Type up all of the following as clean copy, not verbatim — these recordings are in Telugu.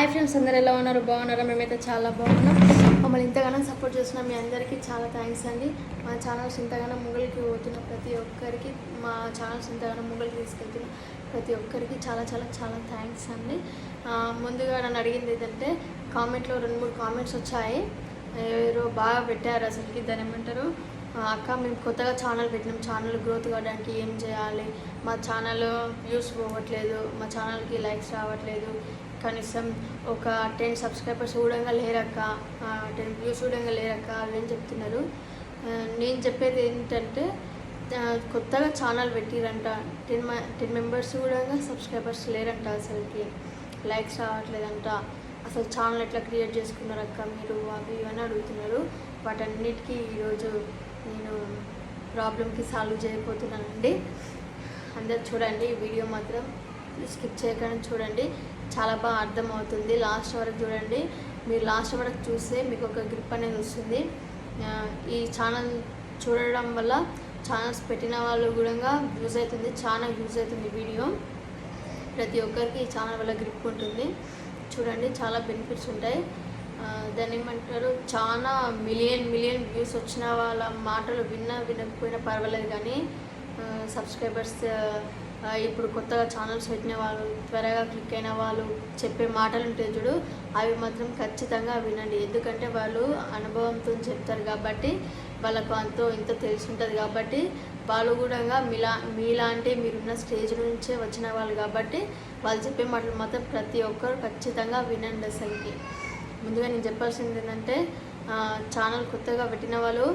హాయ్ ఫ్రెండ్స్, అందరు ఎలా ఉన్నారు? బాగున్నారా? మేమైతే చాలా బాగున్నాం. మమ్మల్ని ఇంతగానో సపోర్ట్ చేసిన మీ అందరికీ చాలా థ్యాంక్స్ అండి. మా ఛానల్స్ ఇంతగానో ముంగలికి పోతున్న ప్రతి ఒక్కరికి, మా ఛానల్స్ ఇంతగానో ముంగలికి తీసుకెళ్తున్న ప్రతి ఒక్కరికి చాలా చాలా చాలా థ్యాంక్స్ అండి. ముందుగా నన్ను అడిగింది ఏంటంటే, కామెంట్లో 2-3 కామెంట్స్ వచ్చాయి. ఎవరో బాగా పెట్టారు, అసలుకి దాని ఏమంటారు, అక్క మేము కొత్తగా ఛానల్ పెట్టినాం, ఛానల్ గ్రోత్ కావడానికి ఏం చేయాలి, మా ఛానల్ వ్యూస్ పోవట్లేదు, మా ఛానల్కి లైక్స్ రావట్లేదు, కనీసం ఒక 10 సబ్స్క్రైబర్స్ కూడా లేరక్క, 10 వ్యూస్ కూడా లేరక్క అని చెప్తున్నారు. నేను చెప్పేది ఏంటంటే, కొత్తగా ఛానల్ పెట్టిరంట, 10 మెంబర్స్ కూడా సబ్స్క్రైబర్స్ లేరంట, అసలుకి లైక్స్ రావట్లేదంట. అసలు ఛానల్ ఎట్లా క్రియేట్ చేసుకున్నారక్క మీరు, అవి ఇవన్నీ అడుగుతున్నారు. వాటన్నిటికీ ఈరోజు నేను ప్రాబ్లమ్కి సాల్వ్ చేయబోతున్నానండి. అందరు చూడండి, ఈ వీడియో మాత్రం స్కిప్ చేయకుండా చూడండి, చాలా బాగా అర్థమవుతుంది. లాస్ట్ వరకు చూడండి. మీరు లాస్ట్ వరకు చూస్తే మీకు ఒక గ్రిప్ అనేది వస్తుంది. ఈ ఛానల్ చూడడం వల్ల ఛానల్స్ పెట్టిన వాళ్ళు కూడా యూజ్ అవుతుంది, చాలా యూజ్ అవుతుంది వీడియో. ప్రతి ఒక్కరికి ఈ ఛానల్ వల్ల గ్రిప్ ఉంటుంది. చూడండి, చాలా బెనిఫిట్స్ ఉంటాయి. దాన్ని ఏమంటారు, చాలా మిలియన్ వ్యూస్ వచ్చిన వాళ్ళ మాటలు వినకపోయినా పర్వాలేదు, కానీ సబ్స్క్రైబర్స్ ఇప్పుడు కొత్తగా ఛానల్స్ పెట్టిన వాళ్ళు, త్వరగా క్లిక్ అయిన వాళ్ళు చెప్పే మాటలు ఉంటాయి చూడు, అవి మాత్రం ఖచ్చితంగా వినండి. ఎందుకంటే వాళ్ళు అనుభవంతో చెప్తారు కాబట్టి, వాళ్ళకు అంతో ఇంతో తెలిసి ఉంటుంది కాబట్టి, వాళ్ళు కూడా మీలాంటి మీరున్న స్టేజ్ నుంచే వచ్చిన వాళ్ళు కాబట్టి, వాళ్ళు చెప్పే మాటలు మాత్రం ప్రతి ఒక్కరు ఖచ్చితంగా వినండి. అసలుకి ముందుగా నేను చెప్పాల్సింది ఏంటంటే, ఛానల్ కొత్తగా పెట్టిన వాళ్ళు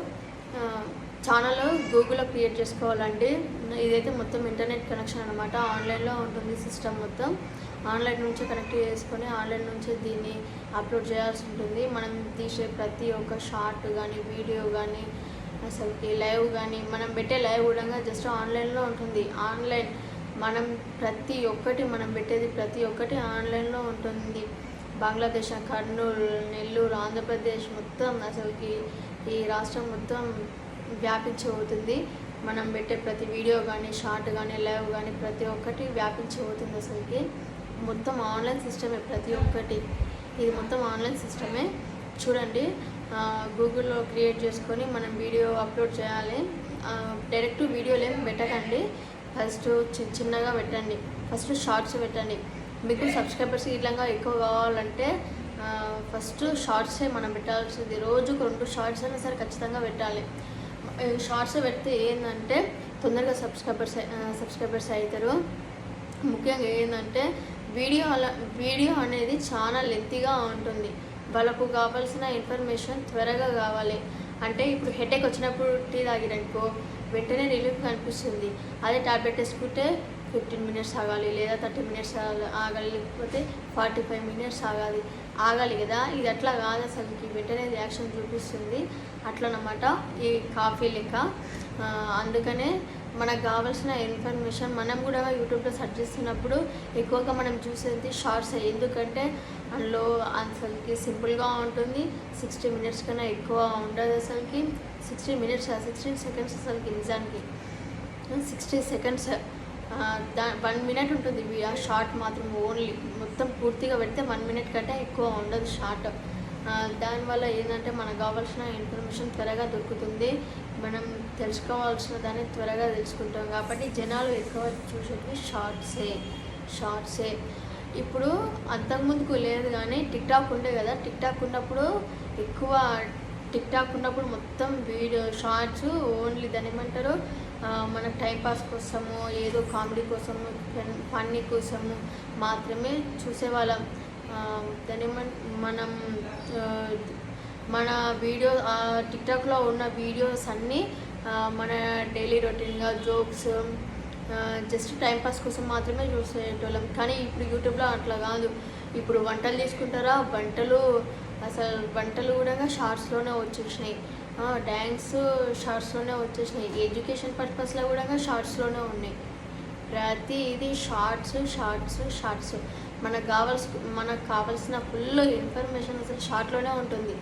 ఛానల్ గూగుల్లో క్రియేట్ చేసుకోవాలండి. ఇదైతే మొత్తం ఇంటర్నెట్ కనెక్షన్ అనమాట, ఆన్లైన్లో ఉంటుంది సిస్టమ్ మొత్తం. ఆన్లైన్ నుంచి కనెక్ట్ చేసుకొని ఆన్లైన్ నుంచి దీన్ని అప్లోడ్ చేయాల్సి ఉంటుంది. మనం తీసే ప్రతి ఒక్క షార్ట్ కానీ, వీడియో కానీ, అసలుకి లైవ్ కానీ, మనం పెట్టే లైవ్ కూడా జస్ట్ ఆన్లైన్లో ఉంటుంది. ఆన్లైన్ మనం పెట్టేది ప్రతి ఒక్కటి ఆన్లైన్లో ఉంటుంది. బంగ్లాదేశ్, కర్నూలు, నెల్లూరు, ఆంధ్రప్రదేశ్ మొత్తం, అసలుకి ఈ రాష్ట్రం మొత్తం వ్యాపించబోతుంది. మనం పెట్టే ప్రతి వీడియో కానీ, షార్ట్ కానీ, లైవ్ కానీ ప్రతి ఒక్కటి వ్యాపించబోతుంది. అసలుకి మొత్తం ఆన్లైన్ సిస్టమే ప్రతి ఒక్కటి, ఇది మొత్తం ఆన్లైన్ సిస్టమే. చూడండి, గూగుల్లో క్రియేట్ చేసుకొని మనం వీడియో అప్లోడ్ చేయాలి. డైరెక్ట్ వీడియోలు ఏమి పెట్టకండి, ఫస్ట్ చిన్నగా పెట్టండి, ఫస్ట్ షార్ట్స్ పెట్టండి. మీకు సబ్స్క్రైబర్స్ ఇట్లా ఎక్కువ కావాలంటే ఫస్ట్ షార్ట్సే మనం పెట్టాల్సింది. రోజుకు 2 షార్ట్స్ అయినా సరే ఖచ్చితంగా పెట్టాలి. షార్ట్స్ పెడితే ఏంటంటే తొందరగా సబ్స్క్రైబర్స్ అవుతారు. ముఖ్యంగా ఏంటంటే వీడియో అనేది చాలా లెంతీగా ఉంటుంది. వాళ్ళకు కావాల్సిన ఇన్ఫర్మేషన్ త్వరగా కావాలి. అంటే ఇప్పుడు హెడేక్ వచ్చినప్పుడు టీ తాగిరనుకో వెంటనే రిలీఫ్ కనిపిస్తుంది. అదే టాబ్లెట్ వేసుకుంటే 15 మినిట్స్ ఆగాలి, లేదా 30 మినిట్స్ ఆగాలి, లేకపోతే 45 మినిట్స్ ఆగాలి కదా. ఇది అట్లా కాదు, అసలుకి వెంటనే రియాక్షన్ చూపిస్తుంది. అట్లనమాట ఈ కాఫీ లెక్క. అందుకనే మనకు కావాల్సిన ఇన్ఫర్మేషన్ మనం కూడా యూట్యూబ్లో సెర్చ్ చేస్తున్నప్పుడు ఎక్కువగా మనం చూసేది షార్ట్స్. ఎందుకంటే అందులో అసలుకి సింపుల్గా ఉంటుంది. 60 మినిట్స్ కన్నా ఎక్కువ ఉండదు. అసలుకి 16 సెకండ్స్ అసలుకి నిజానికి 60 సెకండ్స్, 1 మినిట్ ఉంటుంది ఆ షార్ట్ మాత్రం. ఓన్లీ మొత్తం పూర్తిగా పెడితే 1 మినిట్ కంటే ఎక్కువ ఉండదు షార్ట్. దానివల్ల ఏంటంటే మనకు కావాల్సిన ఇన్ఫర్మేషన్ త్వరగా దొరుకుతుంది. మనం తెలుసుకోవాల్సిన దాన్ని త్వరగా తెలుసుకుంటాం కాబట్టి జనాలు ఎక్కువ చూసేవి షార్ట్సే. ఇప్పుడు అంతకుముందుకు లేదు, కానీ టిక్టాక్ ఉండే కదా, టిక్టాక్ ఉన్నప్పుడు మొత్తం వీడియో షార్ట్స్ ఓన్లీ దాని ఏమంటారు, మన టైంపాస్ కోసము, ఏదో కామెడీ కోసము, ఫన్నీ కోసము మాత్రమే చూసేవాళ్ళం. దాని మన వీడియో టిక్టాక్లో ఉన్న వీడియోస్ అన్నీ మన డైలీ రొటీన్గా జోక్స్, జస్ట్ టైంపాస్ కోసం మాత్రమే చూసేటోళ్ళం. కానీ ఇప్పుడు యూట్యూబ్లో అట్లా కాదు. ఇప్పుడు వంటలు తీసుకుంటారా, వంటలు కూడా షార్ట్స్లోనే వచ్చేసినాయి. డ్యాన్స్ షార్ట్స్లోనే వచ్చేసినాయి. ఎడ్యుకేషన్ పర్పస్లో కూడా షార్ట్స్లోనే ఉన్నాయి. ప్రతిదీ షార్ట్స్. మనకు కావాల్సిన ఫుల్ ఇన్ఫర్మేషన్ అసలు షార్ట్లోనే ఉంటుంది.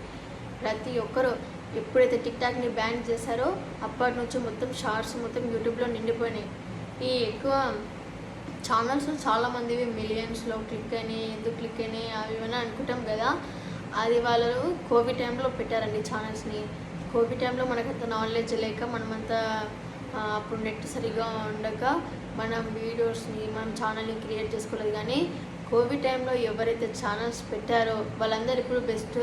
ప్రతి ఒక్కరు ఎప్పుడైతే టిక్టాక్ని బ్యాన్ చేశారో అప్పటి నుంచి మొత్తం షార్ట్స్ మొత్తం యూట్యూబ్లో నిండిపోయినాయి. ఈ ఎక్కువ ఛానల్స్ చాలామందివి మిలియన్స్లో క్లిక్ అయినాయి, ఎందుకు క్లిక్ అయినాయి అవి ఇవన్నీ అనుకుంటాం కదా. అది వాళ్ళు కోవిడ్ టైంలో పెట్టారండి ఛానల్స్ని. కోవిడ్ టైంలో మనకంత నాలెడ్జ్ లేక మనమంతా అప్పుడు నెట్ సరిగా ఉండక మనం వీడియోస్ని మనం ఛానల్ని క్రియేట్ చేసుకోలేదు. కానీ కోవిడ్ టైంలో ఎవరైతే ఛానల్స్ పెట్టారో వాళ్ళందరూ ఇప్పుడు బెస్ట్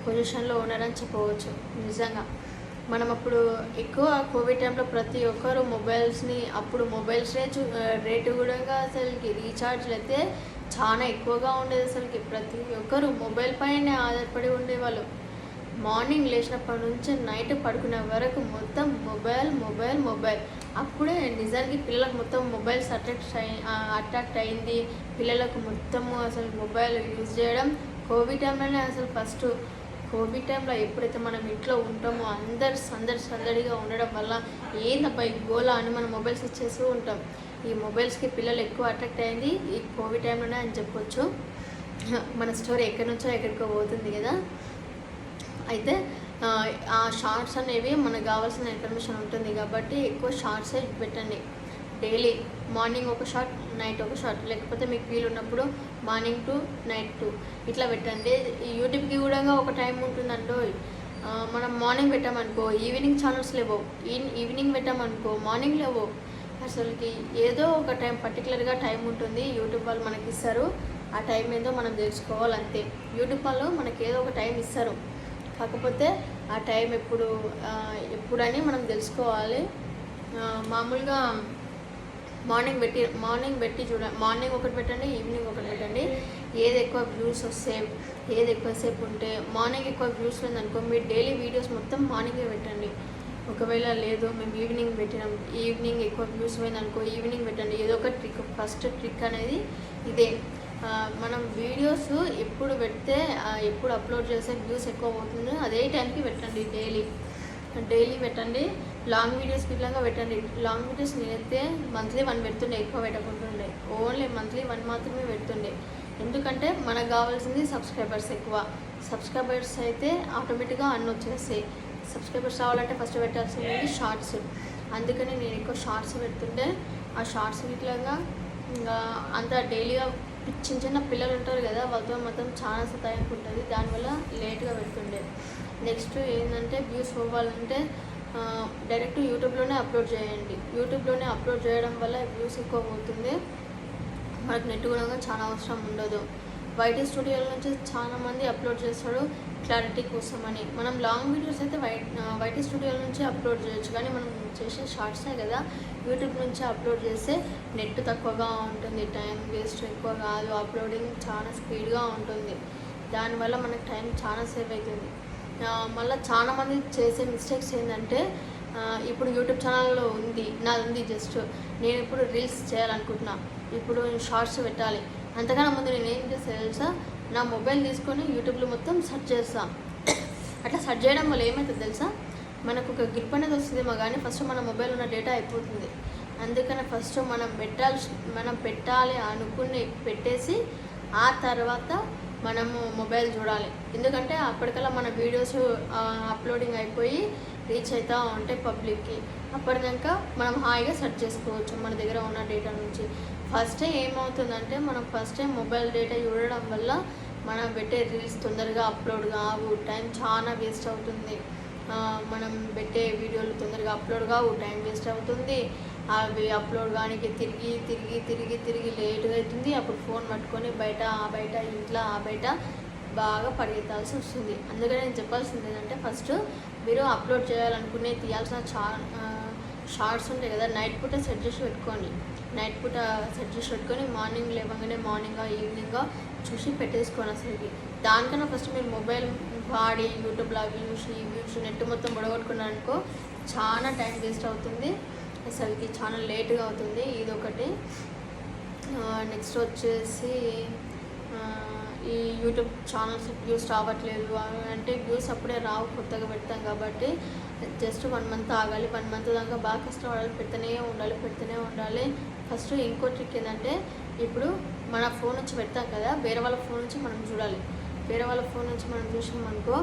పొజిషన్లో ఉన్నారని చెప్పవచ్చు. నిజంగా మనం అప్పుడు ఎక్కువ కోవిడ్ టైంలో ప్రతి ఒక్కరు మొబైల్స్ని, అప్పుడు మొబైల్స్ రేటు కూడా అసలుకి రీఛార్జ్లు అయితే చాలా ఎక్కువగా ఉండేది. అసలుకి ప్రతి ఒక్కరు మొబైల్ పైనే ఆధారపడి ఉండేవాళ్ళు. మార్నింగ్ లేచినప్పటి నుంచి నైట్ పడుకునే వరకు మొత్తం మొబైల్ మొబైల్ మొబైల్. అప్పుడే నిజానికి పిల్లలకు మొత్తం మొబైల్స్ అట్రాక్ట్ అయింది. పిల్లలకు మొత్తము అసలు మొబైల్ యూజ్ చేయడం కోవిడ్ టైంలోనే. అసలు ఫస్ట్ కోవిడ్ టైంలో ఎప్పుడైతే మనం ఇంట్లో ఉంటామో సందడిగా ఉండడం వల్ల ఏందబ్బా ఈ గోలా అని మనం మొబైల్స్ ఇచ్చేస్తూ ఉంటాం. ఈ మొబైల్స్కి పిల్లలు ఎక్కువ అట్రాక్ట్ అయింది ఈ కోవిడ్ టైంలోనే అని చెప్పొచ్చు. మన స్టోరీ ఎక్కడి నుంచో ఎక్కడికో పోతుంది కదా. అయితే ఆ షార్ట్స్ అనేవి మనకు కావాల్సిన ఇన్ఫర్మేషన్ ఉంటుంది కాబట్టి ఎక్కువ షార్ట్సే పెట్టండి. డైలీ మార్నింగ్ ఒక షార్ట్, నైట్ ఒక షార్ట్, లేకపోతే మీకు వీలు ఉన్నప్పుడు మార్నింగ్ టు నైట్ 2 ఇట్లా పెట్టండి. ఈ యూట్యూబ్కి కూడా ఒక టైం ఉంటుందంటో. మనం మార్నింగ్ పెట్టామనుకో ఈవినింగ్ ఛానల్స్ లేవో, ఈవినింగ్ పెట్టామనుకో మార్నింగ్ లేవో. అసలుకి ఏదో ఒక టైం పర్టికులర్గా టైం ఉంటుంది యూట్యూబ్ వాళ్ళు మనకి ఇస్తారు. ఆ టైం ఏదో మనం తెలుసుకోవాలి అంతే. యూట్యూబ్ వాళ్ళు మనకి ఏదో ఒక టైం ఇస్తారు, కాకపోతే ఆ టైం ఎప్పుడని మనం తెలుసుకోవాలి. మామూలుగా మార్నింగ్ పెట్టి చూడండి. మార్నింగ్ ఒకటి పెట్టండి, ఈవినింగ్ ఒకటి పెట్టండి. ఏది ఎక్కువ వ్యూస్ వస్తే, ఏది ఎక్కువసేపు ఉంటే, మార్నింగ్ ఎక్కువ వ్యూస్ ఉందనుకో మీరు డైలీ వీడియోస్ మొత్తం మార్నింగే పెట్టండి. ఒకవేళ లేదు మేము ఈవినింగ్ పెట్టినాం, ఈవినింగ్ ఎక్కువ వ్యూస్ పోయిందనుకో ఈవినింగ్ పెట్టండి. ఏదో ఒక ట్రిక్, ఫస్ట్ ట్రిక్ అనేది ఇదే. మనం వీడియోస్ ఎప్పుడు పెడితే ఎప్పుడు అప్లోడ్ చేస్తే వ్యూస్ ఎక్కువ అవుతుందో అదే టైంకి పెట్టండి. డైలీ పెట్టండి. లాంగ్ వీడియోస్ ఇట్లాగా పెట్టండి. లాంగ్ వీడియోస్ నేనైతే మంత్లీ 1 పెడుతుండే, ఎక్కువ పెట్టకుంటుండే. ఓన్లీ మంత్లీ 1 మాత్రమే పెడుతుండే. ఎందుకంటే మనకు కావాల్సింది సబ్స్క్రైబర్స్ ఎక్కువ. సబ్స్క్రైబర్స్ అయితే ఆటోమేటిక్గా అన్నీ వచ్చేస్తాయి. సబ్స్క్రైబర్స్ రావాలంటే ఫస్ట్ పెట్టాల్సింది షార్ట్స్. అందుకని నేను ఎక్కువ షార్ట్స్ పెడుతుండే. ఆ షార్ట్స్ ఇట్లాగా ఇంకా అంత డైలీగా చిన్న పిల్లలు ఉంటారు కదా వాళ్ళతో మొత్తం చాలా సతాయింపు ఉంటుంది. దానివల్ల లేట్గా పెడుతుండే. నెక్స్ట్ ఏంటంటే వ్యూస్ పోవాలంటే డైరెక్ట్ యూట్యూబ్లోనే అప్లోడ్ చేయండి. యూట్యూబ్లోనే అప్లోడ్ చేయడం వల్ల వ్యూస్ ఎక్కువ పోతుంది. మనకు నెట్ కూడా చాలా అవసరం ఉండదు. వైటీ స్టూడియోల నుంచి చాలామంది అప్లోడ్ చేస్తాడు క్లారిటీ కోసమని. మనం లాంగ్ వీడియోస్ అయితే వైటీ స్టూడియోల నుంచి అప్లోడ్ చేయొచ్చు, కానీ మనం చేసే షార్ట్సే కదా యూట్యూబ్ నుంచి అప్లోడ్ చేస్తే నెట్ తక్కువగా ఉంటుంది, టైం వేస్ట్ ఎక్కువ కాదు, అప్లోడింగ్ చాలా స్పీడ్గా ఉంటుంది. దానివల్ల మనకు టైం చాలా సేవ్ అవుతుంది. మళ్ళీ చాలామంది చేసే మిస్టేక్స్ ఏంటంటే ఇప్పుడు యూట్యూబ్ ఛానల్లో నాది ఉంది జస్ట్ నేను ఇప్పుడు రీల్స్ చేయాలనుకుంటున్నా, ఇప్పుడు షార్ట్స్ పెట్టాలి. అంతకన్నా ముందు నేను ఏం చేస్తాను తెలుసా, నా మొబైల్ తీసుకొని యూట్యూబ్లో మొత్తం సెర్చ్ చేస్తాను. అట్లా సెర్చ్ చేయడం వల్ల ఏమవుతుంది తెలుసా, మనకు ఒక గ్రిప్ అనేది వస్తుందేమో కానీ ఫస్ట్ మన మొబైల్ ఉన్న డేటా అయిపోతుంది. అందుకని ఫస్ట్ మనం పెట్టాలి అనుకుని పెట్టేసి ఆ తర్వాత మనము మొబైల్ చూడాలి. ఎందుకంటే అప్పటికల్లా మన వీడియోస్ అప్లోడింగ్ అయిపోయి రీచ్ అవుతూ ఉంటాయి పబ్లిక్కి. అప్పటిదాకా మనం హాయిగా సెర్చ్ చేసుకోవచ్చు మన దగ్గర ఉన్న డేటా నుంచి. ఫస్ట్ ఏమవుతుందంటే మనం ఫస్ట్ టైం మొబైల్ డేటా చూడడం వల్ల మనం పెట్టే రీల్స్ తొందరగా అప్లోడ్ కావు, టైం చాలా వేస్ట్ అవుతుంది. మనం పెట్టే వీడియోలు తొందరగా అప్లోడ్ కావు, టైం వేస్ట్ అవుతుంది. అవి అప్లోడ్ కానీ తిరిగి లేట్గా అవుతుంది. అప్పుడు ఫోన్ పట్టుకొని బయట ఇంట్లో బయట బాగా పరిగెత్తాల్సి వస్తుంది. అందుకని నేను చెప్పాల్సింది ఏంటంటే ఫస్ట్ మీరు అప్లోడ్ చేయాలనుకునే తీయాల్సిన షార్ట్స్ ఉంటాయి కదా నైట్ పూట సెట్ చేసి పెట్టుకోండి. మార్నింగ్ లేవగానే మార్నింగ్గా ఈవినింగ్గా చూసి పెట్టేసుకోండి. అసలుకి దానికన్నా ఫస్ట్ మీరు మొబైల్ వాడి యూట్యూబ్లో చూసి నెట్ మొత్తం బొడగొట్టుకున్నారనుకో చాలా టైం వేస్ట్ అవుతుంది. అసలుకి చాలా లేట్గా అవుతుంది. ఇదొకటి. నెక్స్ట్ వచ్చేసి ఈ యూట్యూబ్ ఛానల్స్ వ్యూస్ రావట్లేదు అంటే వ్యూస్ అప్పుడే రావు, కొత్తగా పెడతాం కాబట్టి జస్ట్ 1 మంత్ ఆగాలి. 1 మంత్ దాకా బాగా కష్టపడాలి, పెడుతూనే ఉండాలి. ఫస్ట్ ఇంకో ట్రిక్ ఏంటంటే ఇప్పుడు మన ఫోన్ నుంచి పెడతాం కదా, వేరే వాళ్ళ ఫోన్ నుంచి మనం చూడాలి. వేరే వాళ్ళ ఫోన్ నుంచి మనం చూసామనుకో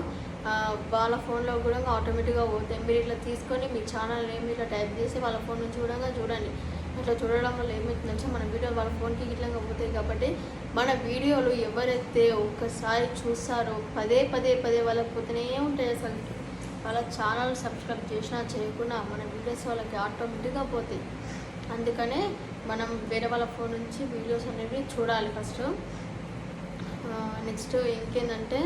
వాళ్ళ ఫోన్లో కూడా ఆటోమేటిక్గా పోతాయి. మీరు ఇట్లా తీసుకొని మీ ఛానల్ నేమ్ ఇట్లా టైప్ చేసి వాళ్ళ ఫోన్ నుంచి కూడా చూడండి. అట్లా చూడడం వల్ల ఏమవుతుందంటే మన వీడియోలు వాళ్ళ ఫోన్కి గిట్లంగా పోతాయి. కాబట్టి మన వీడియోలు ఎవరైతే ఒక్కసారి చూస్తారో పదే పదే పదే వాళ్ళకి పోతూనే ఉంటాయి. అసలు వాళ్ళ ఛానల్ సబ్స్క్రైబ్ చేసినా చేయకుండా మన వీడియోస్ వాళ్ళకి ఆటోమేటిక్గా పోతాయి. అందుకనే మనం వేరే వాళ్ళ ఫోన్ నుంచి వీడియోస్ అనేవి చూడాలి ఫస్ట్. నెక్స్ట్ ఇంకేంటంటే